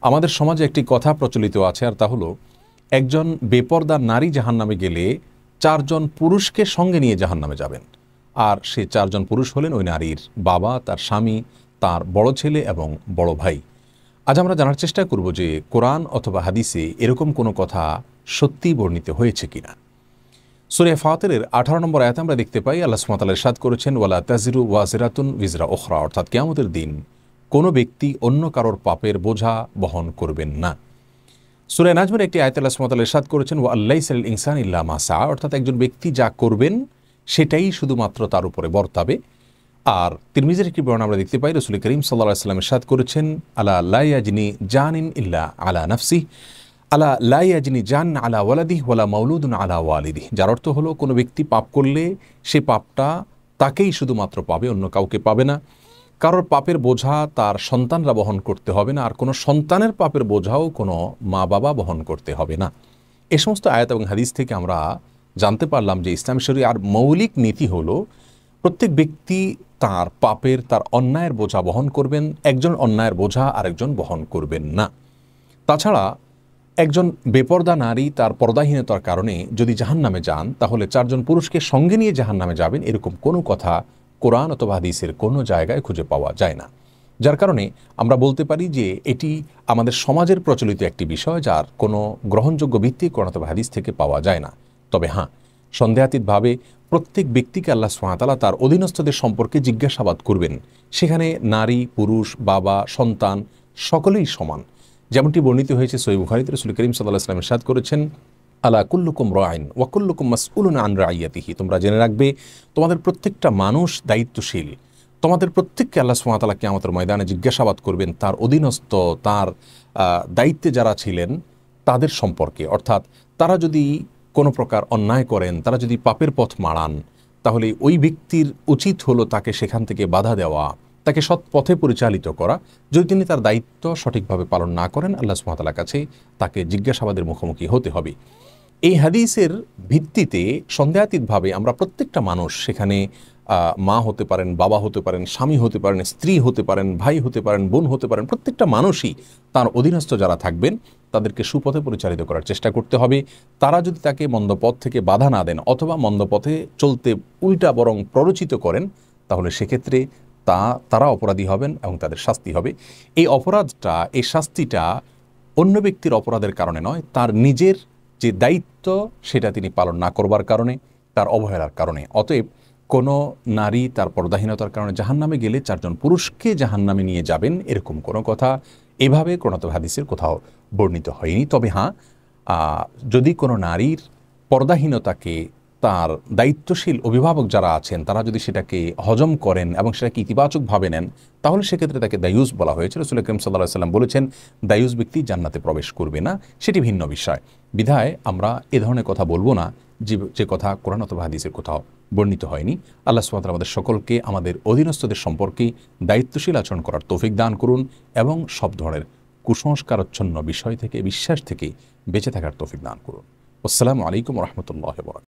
আমাদের সমাজে একটি কথা প্রচলিত আছে, আর তা হলো একজন বেপরদা নারী জাহান্নামে গেলে 4 জন পুরুষকে সঙ্গে নিয়ে জাহান্নামে যাবেন। আর সে 4 জন পুরুষ হলেন ওই নারীর বাবা, তার স্বামী, তার বড় ছেলে এবং বড় ভাই। আজ আমরা জানার চেষ্টা করব যে কোরআন অথবা হাদিসে এরকম কোনো কথা সত্যিই বর্ণিত হয়েছে কিনা। সূরা ফাতিরের 18 নম্বর আয়াতে আমরা দেখতে পাই আল্লাহ সুবহানাহু ওয়া তাআলা ইরশাদ করেছেন, ওয়ালা তাজিরু ওয়াজিরাতুন উযরা উখরা, অর্থাৎ কিয়ামতের দিন কোনো ব্যক্তি অন্য কারোর পাপের বোঝা বহন করবেন না। সূরা নাজমের একটি আয়াতে আল্লাহ সুবহানাহু ওয়া তাআলা ইরশাদ করেছেন, ওয়া লাইসা লিল ইনসানি ইল্লা মা সা, অর্থাৎ একজন ব্যক্তি যা করবেন সেটাই শুধুমাত্র তার উপরে বর্তাবে। আর তিরমিজির একটি বর্ণনা আমরা দেখতে পাই, রাসূল করিম সাল্লাল্লাহু আলাইহি ওয়াসাল্লাম ইরশাদ করেছেন, আলা লা ইয়াজনি জানিন ইল্লা আলা নাফসিহি, আলা লা ইয়াজনি জান আলা ওয়ালাদিহি ওয়ালা মাউলুদুন আলা ওয়ালিদিহি, যার অর্থ হলো কোনো ব্যক্তি পাপ করলে সে পাপটা তাকেই শুধুমাত্র পাবে, অন্য কাউকে পাবে না। কারোর পাপের বোঝা তার সন্তানরা বহন করতে হবে না, আর কোনো সন্তানের পাপের বোঝাও কোনো মা বাবা বহন করতে হবে না। এ সমস্ত আয়াত এবং হাদিস থেকে আমরা জানতে পারলাম যে ইসলামী শরিয়ার মৌলিক নীতি হলো প্রত্যেক ব্যক্তি তার পাপের, তার অন্যায়ের বোঝা বহন করবেন, একজন অন্যায়ের বোঝা আরেকজন বহন করবেন না। তাছাড়া একজন বেপরদা নারী তার পর্দাহীনতার কারণে যদি জাহান্নামে যান, তাহলে 4 জন পুরুষকে সঙ্গে নিয়ে জাহান্নামে যাবেন, এরকম কোনো কথা কোরআন অথবা হাদিসের কোনো জায়গায় খুঁজে পাওয়া যায় না। যার কারণে আমরা বলতে পারি যে এটি আমাদের সমাজের প্রচলিত একটি বিষয়, যার কোনো গ্রহণযোগ্য ভিত্তি কোরআন অথবা হাদিস থেকে পাওয়া যায় না। তবে হ্যাঁ, সন্দেহাতীতভাবে প্রত্যেক ব্যক্তিকে আল্লাহ সুবহানাহু ওয়া তাআলা তার অধীনস্থদের সম্পর্কে জিজ্ঞাসাবাদ করবেন। সেখানে নারী, পুরুষ, বাবা, সন্তান সকলেই সমান। যেমনটি বর্ণিত হয়েছে সহিহ বুখারীতে, রাসূল করিম সাল্লাল্লাহু আলাইহি ওয়াসাল্লাম ইরশাদ করেছেন, আলা কুল্লুকুম রাইন ওয়া কুল্লুকুম মাসউলুন আন রাইয়াতিহি, তোমরা জেনে রাখবে তোমাদের প্রত্যেকটা মানুষ দায়িত্বশীল। তোমাদের প্রত্যেককে আল্লাহ সুবহানাহু ওয়া তাআলা কিয়ামতের ময়দানে জিজ্ঞাসাবাদ করবেন তার অধীনস্থ, তার দায়িত্বে যারা ছিলেন তাদের সম্পর্কে। অর্থাৎ তারা যদি কোনো প্রকার অন্যায় করেন, তারা যদি পাপের পথ মাড়ান, তাহলে ওই ব্যক্তির উচিত হলো তাকে সেখান থেকে বাধা দেওয়া, তাকে সৎ পথে পরিচালিত করা। যদি তিনি তার দায়িত্ব সঠিকভাবে পালন না করেন, আল্লাহ সুবহানাহু ওয়া তাআলার কাছে তাকে জিজ্ঞাসাবাদের মুখোমুখি হতে হবে। এই হাদিসের ভিত্তিতে সন্দেহাতীতভাবে আমরা প্রত্যেকটা মানুষ, সেখানে মা হতে পারেন, বাবা হতে পারেন, স্বামী হতে পারেন, স্ত্রী হতে পারেন, ভাই হতে পারেন, বোন হতে পারেন, প্রত্যেকটা মানুষই তার অধীনস্থ যারা থাকবেন তাদেরকে সুপথে পরিচালিত করার চেষ্টা করতে হবে। তারা যদি তাকে মন্দপথ থেকে বাধা না দেন অথবা মন্দপথে চলতে উল্টা বরং প্ররোচিত করেন, তাহলে সেক্ষেত্রে তারা অপরাধী হবেন এবং তাদের শাস্তি হবে। এই অপরাধটা, এই শাস্তিটা অন্য ব্যক্তির অপরাধের কারণে নয়, তার নিজের যে দায়িত্ব সেটা তিনি পালন না করবার কারণে, তার অবহেলার কারণে। অতএব কোনো নারী তার পর্দাহীনতার কারণে জাহান্নামে গেলে 4 জন পুরুষকে জাহান্নামে নিয়ে যাবেন, এরকম কোনো কথা এভাবে কোরআন অথবা হাদিসের কোথাও বর্ণিত হয়নি। তবে হ্যাঁ, যদি কোনো নারীর পর্দাহীনতাকে তার দায়িত্বশীল অভিভাবক যারা আছেন তারা যদি সেটাকে হজম করেন এবং সেটাকে ইতিবাচকভাবে নেন, তাহলে সেক্ষেত্রে তাকে দায়ুস বলা হয়েছে। রাসূল করিম সাল্লাল্লাহু আলাইহি ওয়াসাল্লাম বলেছেন, দায়ুস ব্যক্তি জান্নাতে প্রবেশ করবে না, সেটি ভিন্ন বিষয়। বিধায় আমরা এ ধরনের কথা বলবো না যে কথা কোরআন অথবা হাদিসের কোথাও বর্ণিত হয়নি। আল্লাহ সুবহানাহু ওয়া তাআলা আমাদের সকলকে আমাদের অধীনস্থদের সম্পর্কে দায়িত্বশীল আচরণ করার তৌফিক দান করুন এবং সব ধরনের কুসংস্কারাচ্ছন্ন বিষয় থেকে, বিশ্বাস থেকে বেঁচে থাকার তৌফিক দান করুন। আসসালামু আলাইকুম ওয়া রাহমাতুল্লাহি ওয়া বারাকাতুহু।